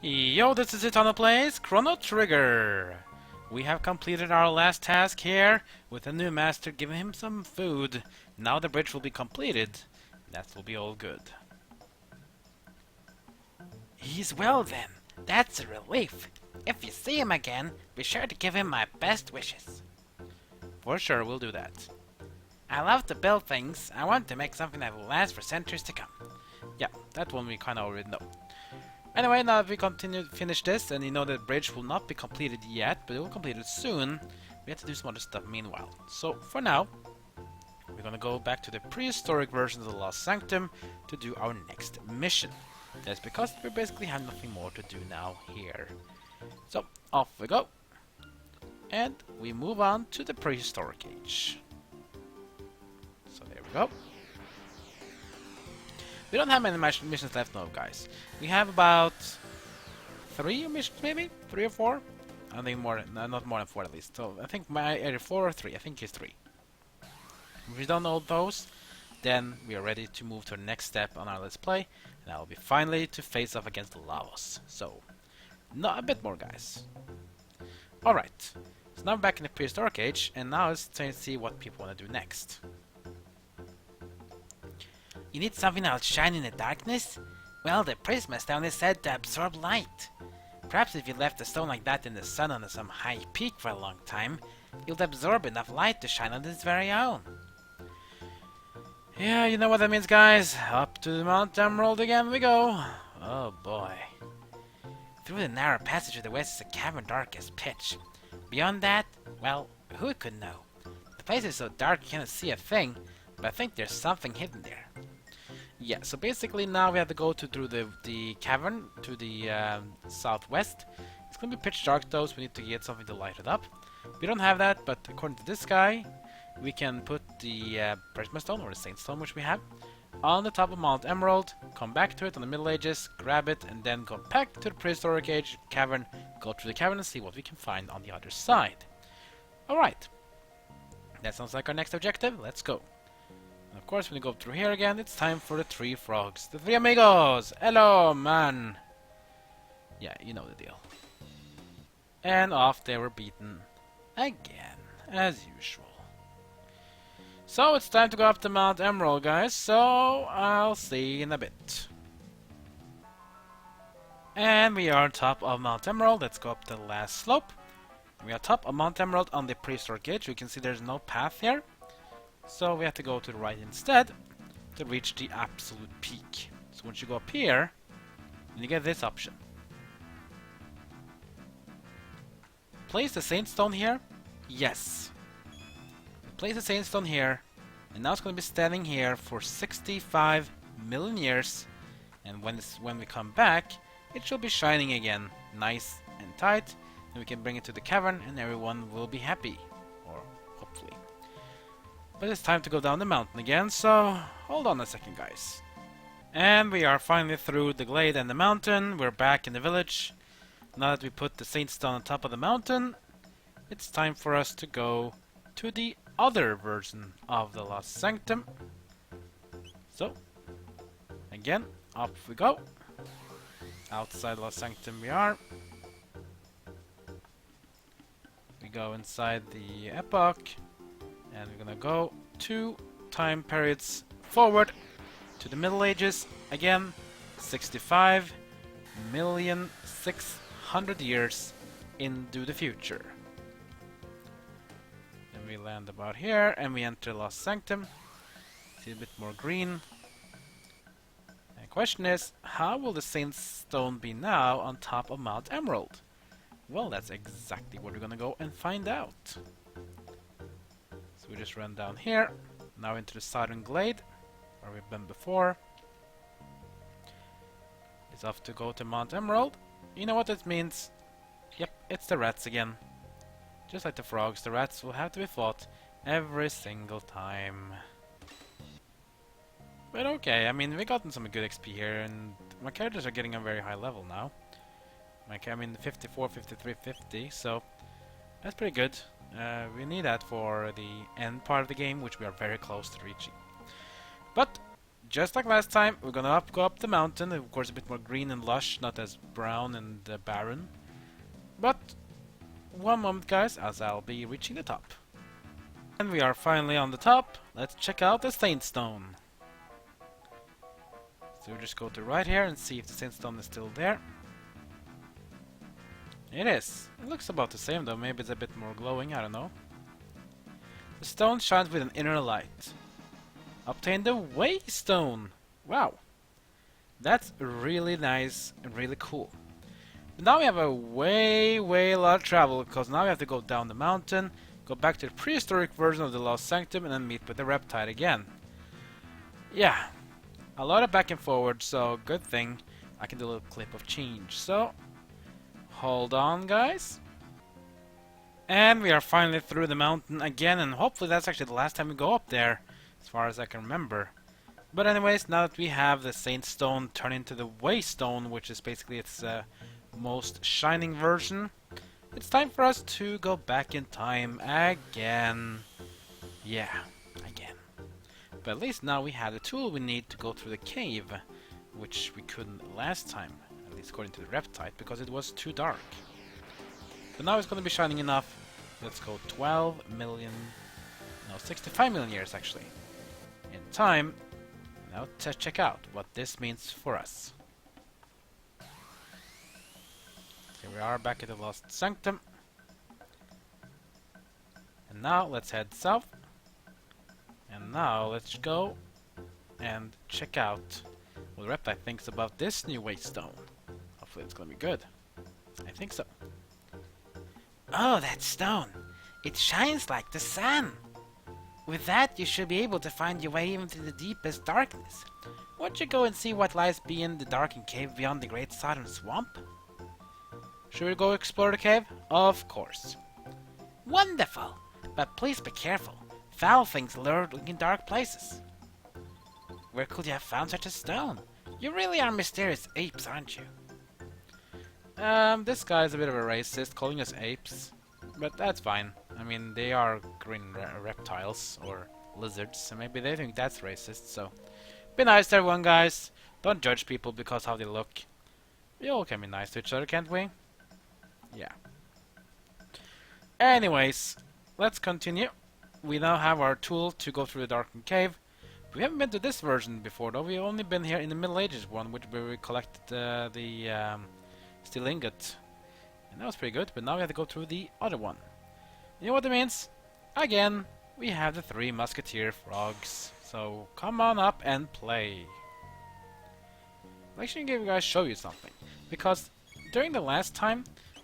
Yo, this is Eternal Plays Chrono Trigger. We have completed our last task here with a new master giving him some food. Now the bridge will be completed. That will be all good. He's well then. That's a relief. If you see him again, be sure to give him my best wishes. For sure, we'll do that. I love to build things. I want to make something that will last for centuries to come. Yeah, that one we kinda already know. Anyway, now that we finish this, and you know that the bridge will not be completed yet, but it will be completed soon, we have to do some other stuff meanwhile. So, for now, we're gonna go back to the prehistoric version of the Lost Sanctum to do our next mission. That's because we basically have nothing more to do now here. So, off we go. And we move on to the prehistoric age. So there we go. We don't have many missions left now, guys. We have about 3 missions, maybe? 3 or 4? I think more, not more than 4 at least. So I think either 4 or 3. I think it's 3. If we don't know those, then we are ready to move to the next step on our Let's Play, and that will be finally to face off against the Lavos. So, a bit more, guys. Alright, so now I'm back in the prehistoric age, and now let's try and see what people want to do next. You need something that'll shine in the darkness? Well, the prismastone is said to absorb light. Perhaps if you left a stone like that in the sun on some high peak for a long time, it would absorb enough light to shine on its very own. Yeah, you know what that means, guys. Up to the Mount Emerald again we go. Oh boy. Through the narrow passage to the west is a cavern dark as pitch. Beyond that, well, who could know? The place is so dark you cannot see a thing, but I think there's something hidden there. Yeah, so basically now we have to go through the cavern to the southwest. It's gonna be pitch dark though, so we need to get something to light it up. We don't have that, but according to this guy, we can put the prismastone, or the Saintstone, which we have, on the top of Mount Emerald, come back to it on the Middle Ages, grab it, and then go back to the prehistoric age cavern, go through the cavern and see what we can find on the other side. Alright, that sounds like our next objective. Let's go. And of course, when we go through here again, it's time for the 3 frogs. The 3 amigos! Hello, man! Yeah, you know the deal. And off they were beaten again, as usual. So it's time to go up to Mount Emerald, guys, so I'll see you in a bit. And we are on top of Mount Emerald. Let's go up the last slope. We are top of Mount Emerald on the prehistoric age. You can see there's no path here. So we have to go to the right instead to reach the absolute peak. So once you go up here, you get this option. Place the Saintstone here? Yes. Place the Saintstone here, and now it's going to be standing here for 65 million years, and when we come back, it should be shining again, nice and tight, and we can bring it to the cavern and everyone will be happy, or hopefully. But it's time to go down the mountain again, so hold on a second, guys. And we are finally through the glade and the mountain. We're back in the village. Now that we put the Saintstone on top of the mountain, it's time for us to go to the other version of the Lost Sanctum. So, again, up we go. Outside Lost Sanctum we are. We go inside the epoch, and we're gonna go 2 time periods forward to the Middle Ages. Again, 65,600,000 years into the future. Then we land about here, and we enter Lost Sanctum. See a bit more green. And the question is, how will the Saintstone be now on top of Mount Emerald? Well, that's exactly what we're gonna go and find out. So we just run down here, now into the southern glade, where we've been before. It's off to go to Mount Emerald. You know what that means? Yep, it's the rats again. Just like the frogs, the rats will have to be fought every single time. But okay, I mean, we've gotten some good XP here, and my characters are getting a very high level now. I mean, 54, 53, 50, so that's pretty good. We need that for the end part of the game, which we are very close to reaching. But just like last time, we're gonna go up the mountain. Of course, a bit more green and lush, not as brown and barren. But one moment, guys, as I'll be reaching the top. And we are finally on the top. Let's check out the Saintstone. So we'll just go to right here and see if the Saintstone is still there. It is. It looks about the same though. Maybe it's a bit more glowing. I don't know. The stone shines with an inner light. Obtain the Waystone. Wow. That's really nice and really cool. But now we have a way lot of travel, because now we have to go down the mountain, go back to the prehistoric version of the Lost Sanctum, and then meet with the reptite again. Yeah. A lot of back and forward, so good thing I can do a little clip of change. So, hold on, guys. And we are finally through the mountain again, and hopefully that's actually the last time we go up there, as far as I can remember. But anyways, now that we have the Saintstone turn into the Waystone, which is basically its most shining version, it's time for us to go back in time again. Yeah, again. But at least now we have the tool we need to go through the cave, which we couldn't last time, at least according to the reptite, because it was too dark. But now it's going to be shining enough. Let's go 12 million, no, 65 million years actually, in time. Now to check out what this means for us. Here we are back at the Lost Sanctum. And now let's head south. And now let's go and check out what the reptite thinks about this new Waystone. Hopefully it's going to be good. I think so. Oh, that stone. It shines like the sun. With that, you should be able to find your way even through the deepest darkness. Won't you go and see what lies beyond the darkened cave beyond the great southern swamp? Should we go explore the cave? Of course. Wonderful! But please be careful. Foul things lurk in dark places. Where could you have found such a stone? You really are mysterious apes, aren't you? This guy's a bit of a racist, calling us apes. But that's fine. I mean, they are green reptiles, or lizards, so maybe they think that's racist, so... Be nice to everyone, guys. Don't judge people because how they look. We all can be nice to each other, can't we? Yeah. Anyways, let's continue. We now have our tool to go through the darkened cave. We haven't been to this version before, though. We've only been here in the Middle Ages one, where we collected the steel ingot. And that was pretty good, but now we have to go through the other one. You know what it means? Again, we have the 3 musketeer frogs. So come on up and play. I'll actually show you something. Because during the last time,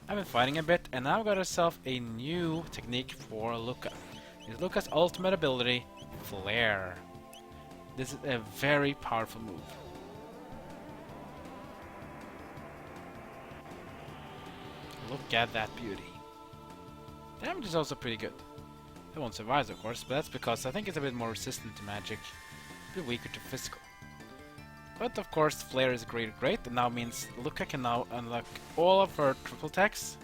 I've been fighting a bit, and now I've got myself a new technique for Luca. It's Luca's ultimate ability, Flare. This is a very powerful move. Look at that beauty. Damage is also pretty good. It won't survive, of course, but that's because I think it's a bit more resistant to magic, a bit weaker to physical. But of course, Flare is great, and now means Luca can now unlock all of her triple attacks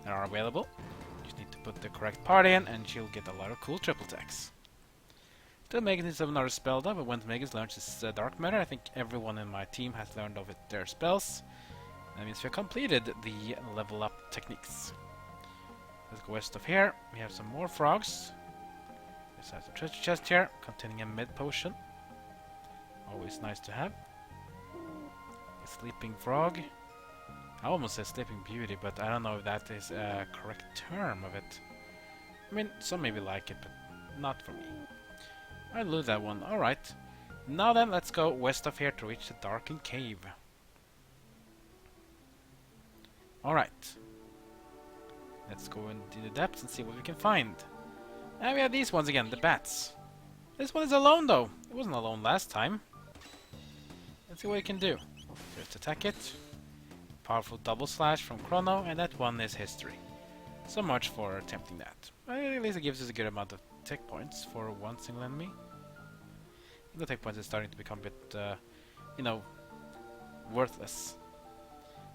that are available. You just need to put the correct part in, and she'll get a lot of cool triple attacks. Still Megan needs another spell though, but when Megan learns this dark matter, I think everyone in my team has learned of it, their spells. That means we've completed the level up techniques. Let's go west of here. We have some more frogs. This has a treasure chest here containing a med potion. Always nice to have. A sleeping frog. I almost said sleeping beauty, but I don't know if that is a correct term of it. I mean, some maybe like it, but not for me. I'll lose that one. Alright. Now then, let's go west of here to reach the darkened cave. Alright. Let's go into the depths and see what we can find. And we have these ones again, the bats. This one is alone though. It wasn't alone last time. Let's see what we can do. Just attack it. Powerful double slash from Chrono, and that one is history. So much for attempting that. Well, at least it gives us a good amount of tech points for one single enemy. The tech points is starting to become a bit, you know, worthless.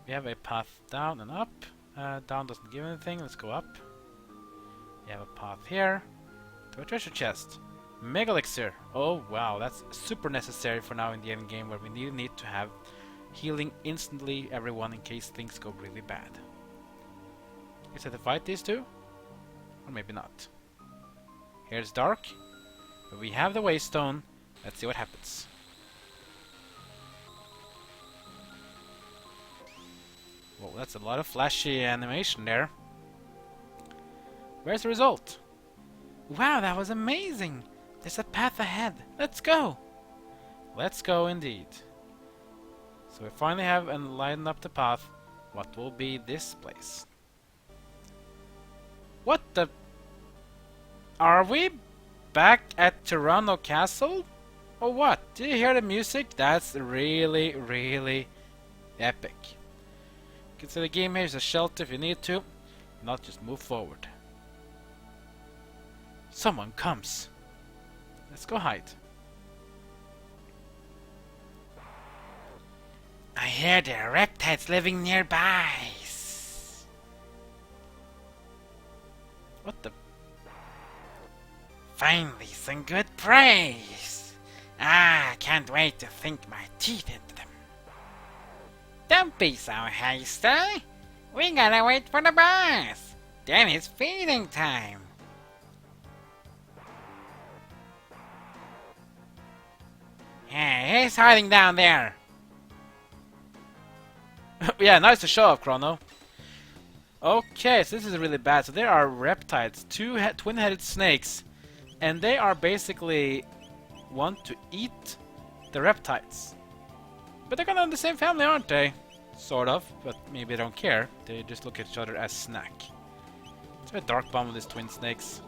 We have a path down and up. Down doesn't give anything. Let's go up. We have a path here to a treasure chest. Mega Elixir. Oh wow, that's super necessary for now in the end game where we need to have healing instantly everyone in case things go really bad. Is it to fight these two? Or maybe not. Here's dark. But we have the Waystone. Let's see what happens. Whoa, that's a lot of flashy animation there. Where's the result? Wow, that was amazing! There's a path ahead. Let's go! Let's go indeed. So we finally have lined up the path. What will be this place? What the... Are we back at Chrono Castle? Or what? Did you hear the music? That's really, really epic. Consider the game here is a shelter if you need to, not just move forward. Someone comes. Let's go hide. I hear there are reptites living nearby. What the... Finally, some good praise. Can't wait to sink my teeth into them. Don't be so hasty. We gotta wait for the boss. Then it's feeding time. Hey, he's hiding down there. Yeah, nice to show off, Chrono. Okay, so this is really bad. So there are reptites, two twin-headed snakes, and they are basically want to eat the reptites. But they're kind of in the same family, aren't they? Sort of, but maybe they don't care. They just look at each other as snack. Let's have a dark bomb with these twin snakes.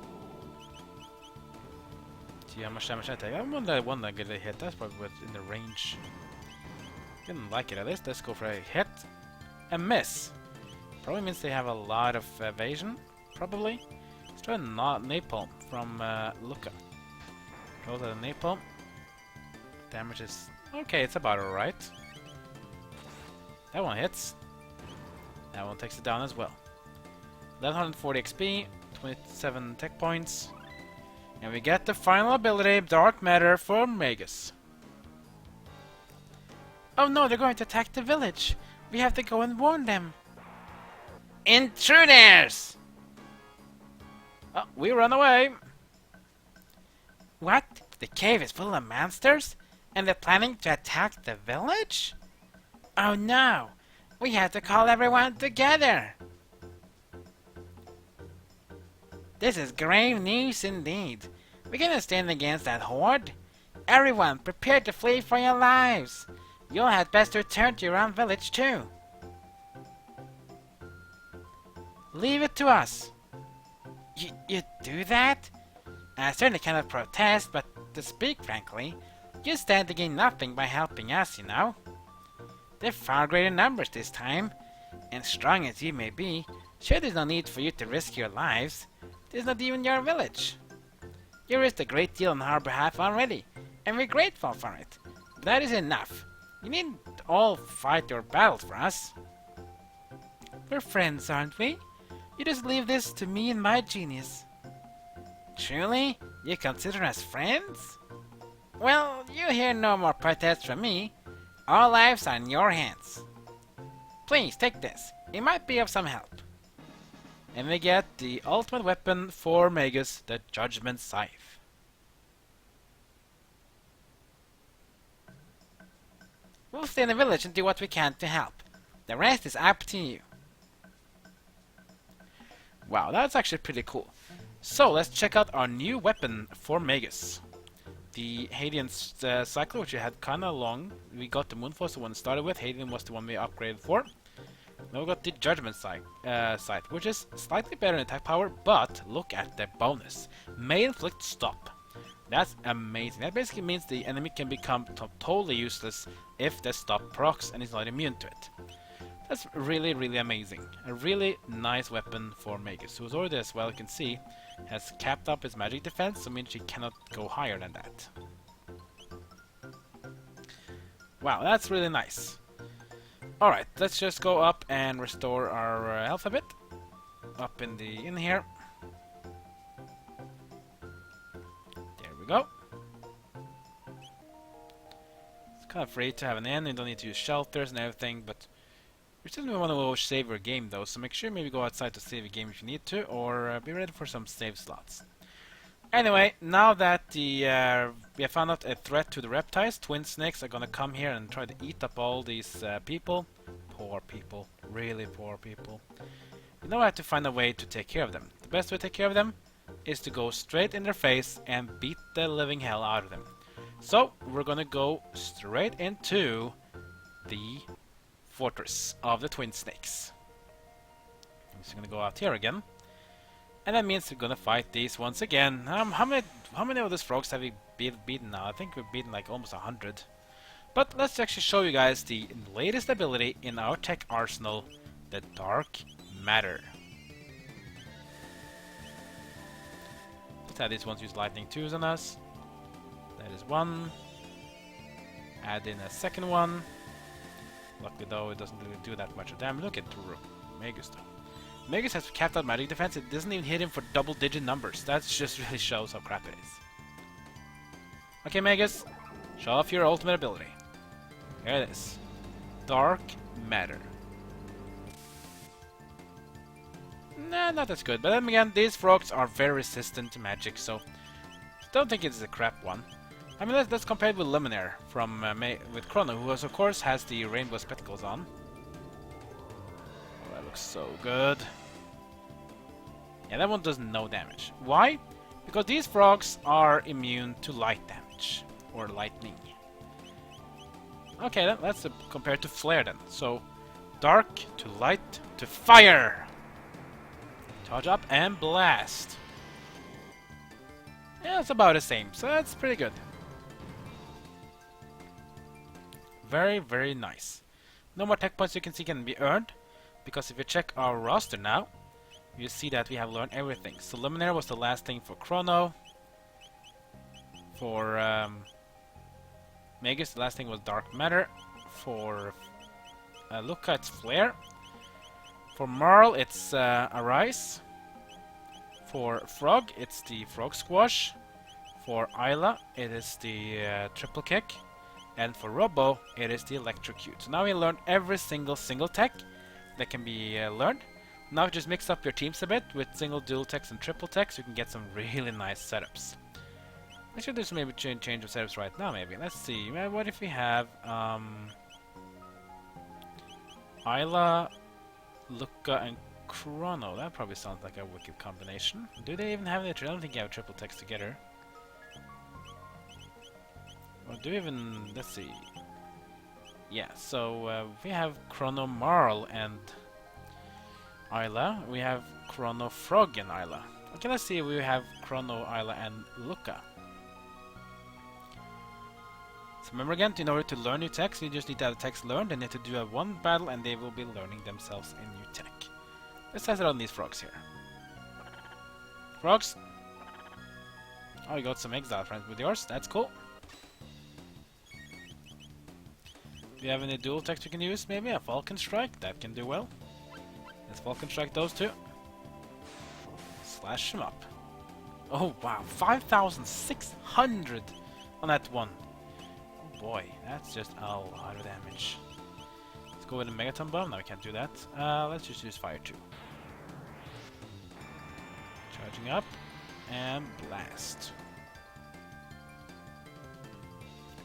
See how much damage I take. I'm on that one that get a hit. That's probably within the range. Didn't like it at least. Let's go for a hit. A miss. Probably means they have a lot of evasion. Probably. Let's try a napalm from Luca. Go to the napalm. Damage is okay. It's about alright. That one hits. That one takes it down as well. 1140 XP, 27 tech points. And we get the final ability, Dark Matter for Magus. Oh no, they're going to attack the village. We have to go and warn them. Intruders! Oh, we run away. What? The cave is full of monsters? And they're planning to attack the village? Oh no! We have to call everyone together! This is grave news indeed. We're gonna stand against that horde. Everyone, prepare to flee for your lives. You'll have best return to your own village too. Leave it to us. You do that? I certainly cannot protest, but to speak frankly, you stand to gain nothing by helping us, you know. They're far greater numbers this time, and strong as you may be, sure there's no need for you to risk your lives. There's not even your village. You risked a great deal on our behalf already, and we're grateful for it. But that is enough. You needn't all fight your battles for us. We're friends, aren't we? You just leave this to me and my genius. Truly? You consider us friends? Well, you hear no more protests from me. All lives are in your hands. Please, take this. It might be of some help. And we get the ultimate weapon for Magus, the Judgment Scythe. We'll stay in the village and do what we can to help. The rest is up to you. Wow, that's actually pretty cool. So, let's check out our new weapon for Magus. The Hadian cycle, which we had kinda long. We got the Moonfall, the one we started with. Hadian was the one we upgraded for. Now we got the Judgment Sight, which is slightly better in attack power, but look at the bonus. May inflict stop. That's amazing. That basically means the enemy can become totally useless if the stop procs and is not immune to it. That's really, really amazing. A really nice weapon for Magus, who's already, as well you can see, has capped up his magic defense, so means she cannot go higher than that. Wow, that's really nice. Alright, let's just go up and restore our health a bit. Up in here. There we go. It's kind of free to have an inn. You don't need to use shelters and everything, but you still want to save your game though, so make sure maybe go outside to save your game if you need to, or be ready for some save slots. Anyway, now that we have found out a threat to the reptiles, twin snakes are gonna come here and try to eat up all these people. Poor people, really poor people. We now have to find a way to take care of them. The best way to take care of them is to go straight in their face and beat the living hell out of them. So we're gonna go straight into the fortress of the twin snakes. I'm just gonna go out here again. And that means we're gonna fight these once again. How many of these frogs have we beaten now? I think we've beaten like almost 100. But let's actually show you guys the latest ability in our tech arsenal, the Dark Matter. Let's have these ones use lightning 2s on us. That is one. Add in a second one. Luckily though, it doesn't really do that much damage. Look at Magus though. Magus has capped out magic defense. It doesn't even hit him for double-digit numbers. That just really shows how crap it is. Okay, Magus, show off your ultimate ability. Here it is. Dark Matter. Nah, not as good. But then again, these frogs are very resistant to magic, so don't think it's a crap one. I mean, let's compare it with Luminaire from with Chrono, who of course has the rainbow spectacles on. Oh, that looks so good. Yeah, that one does no damage. Why? Because these frogs are immune to light damage or lightning. Okay, then let's compare to Flare then. So, dark to light to fire. Charge up and blast. Yeah, it's about the same, so that's pretty good. Very, very nice. No more tech points you can see can be earned, because if you check our roster now, you see that we have learned everything. So Luminaire was the last thing for Chrono. For Magus, the last thing was Dark Matter. For Luca, it's Flare. For Marl, it's Arise. For Frog, it's the Frog Squash. For Isla, it is the Triple Kick. And for Robo, it is the Electrocute. So now we learned every single tech that can be learned. Now just mix up your teams a bit with single, dual techs and triple techs. So you can get some really nice setups. I should do some maybe change of setups right now. Maybe let's see. What if we have Isla, Luca, and Chrono? That probably sounds like a wicked combination. Do they even have it? I don't think you have triple techs together. Or do we even? Let's see. Yeah. So we have Chrono Marl and Isla. We have Chrono Frog and Isla. Okay, let's see. We have Chrono, Isla, and Luca. So remember again, in order to learn new techs, you just need to have the techs learned and need to do a one battle, and they will be learning themselves a new tech. Let's test it on these frogs here. Frogs. Oh, you got some exile friends with yours. That's cool. Do you have any dual techs you can use? Maybe a Falcon Strike. That can do well. Let's Falcon Strike those two. Slash them up. Oh wow, 5,600 on that one. Oh boy, that's just a lot of damage. Let's go with a Megaton Bomb. No, we can't do that. Let's just use Fire 2. Charging up and blast.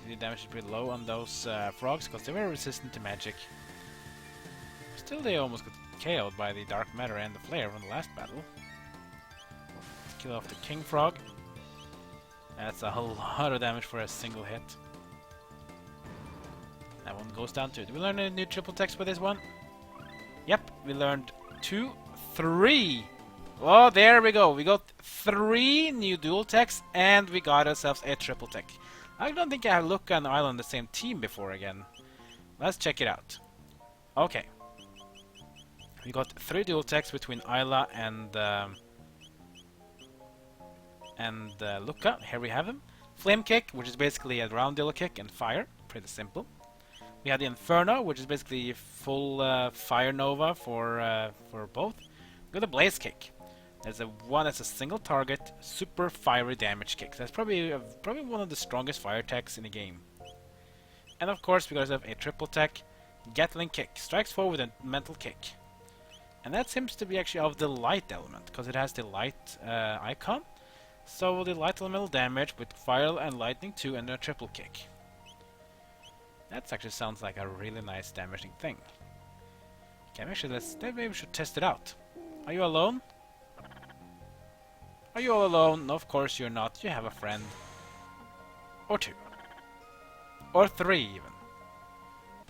The damage is pretty low on those frogs because they were resistant to magic. Still, they almost got KO'd by the Dark Matter and the Flare from the last battle. Let's kill off the King Frog. That's a lot of damage for a single hit. That one goes down too. Did we learn any new triple techs for this one? Yep, we learned 2, 3. Oh, there we go. We got 3 new dual techs and we got ourselves a triple tech. I don't think I have Luca and Isla on the same team before again. Let's check it out. Okay. We got 3 dual techs between Isla and Luca. Here we have them. Flame Kick, which is basically a round dealer kick, and Fire. Pretty simple. We have the Inferno, which is basically full Fire Nova for both. We got the Blaze Kick, There's a one that's a single target, super fiery damage kick. That's probably one of the strongest fire attacks in the game. And of course, we also have a triple attack, Gatling kick, strikes forward with a mental kick. And that seems to be actually of the light element, because it has the light icon. So the light elemental damage with fire and lightning 2 and a triple kick. That actually sounds like a really nice damaging thing. Okay, actually maybe we should test it out. Are you alone? Are you all alone? No, of course you're not. You have a friend. Or 2. Or 3 even.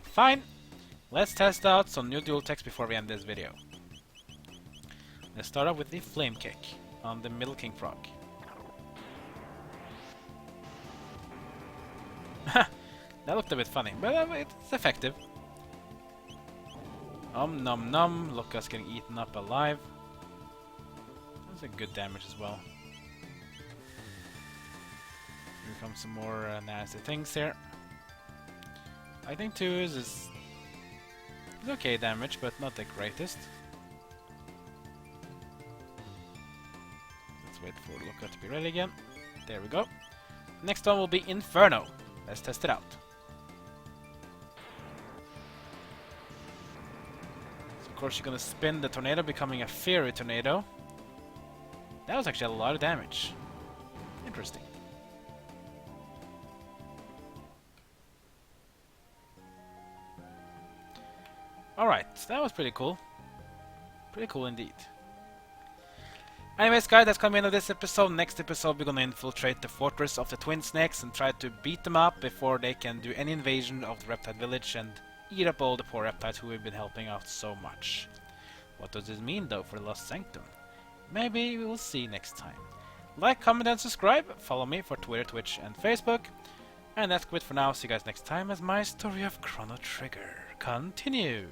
Fine. Let's test out some new dual techs before we end this video. Let's start off with the flame kick on the middle king frog. That looked a bit funny, but it's effective. Nom nom, look us getting eaten up alive. That's a good damage as well. Here comes some more nasty things here. I think 2 is okay damage, but not the greatest. Let's wait for Lookout to be ready again. There we go. Next one will be Inferno. Let's test it out. So of course you're gonna spin the tornado, becoming a fiery tornado. That was actually a lot of damage. Interesting. Alright, that was pretty cool. Pretty cool indeed. Anyways guys, that's gonna be the end of this episode. Next episode we're gonna infiltrate the fortress of the Twin Snakes and try to beat them up before they can do any invasion of the reptite village and eat up all the poor reptites who we've been helping out so much. What does this mean though for the Lost Sanctum? Maybe we will see next time. Like, comment and subscribe. Follow me for Twitter, Twitch and Facebook. And that's it for now. See you guys next time as my story of Chrono Trigger continues.